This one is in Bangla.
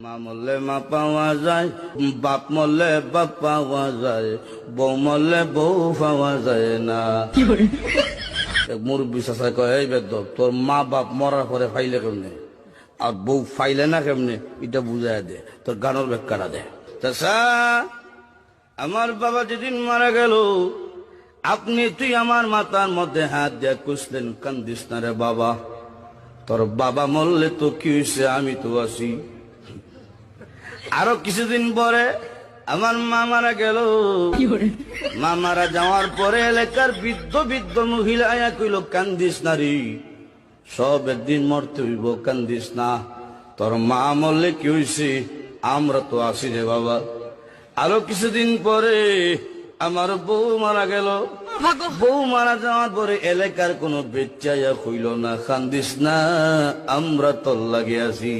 মা মরলে মা পাওয়া যায়, বাপ মরলে বাপ পাওয়া যায়, বউ মরলে বউ পাওয়া যায় না। মুরব্বী চাষা কয়, এই বেদব তোর মা বাপ মরার পরে ফাইলে কেমনে আর বউ ফাইলে না কেমনে, এটা বুঝাই দে, তোর গানের ব্যাখ্যাটা দে। চাষা, আমার বাবা যেদিন মারা গেল তুই আমার মাথার মধ্যে হাত দিয়ে কুসলেন, কান্দিস না রে বাবা, তোর বাবা মরলে তো কি হয়েছে, আমি তো আছি। আরো কিছুদিন পরে আমার মা মারা গেল। মা মারা যাওয়ার পরে এলাকার বৃদ্ধ বৃদ্ধ মহিলা আয়া কইল, কান্দিস নারী, সব একদিন মরতে হইব, কান্দিস না, তোর মা মরলে কি হয়েছে, আমরা তো আছি রে বাবা। আরো কিছুদিন পরে আমার বউ মারা গেল। বউ মারা যাওয়ার পরে এলাকার কোন বেচাইয়া কইল না, কান্দিস না, আমরা তোর লাগে আছি।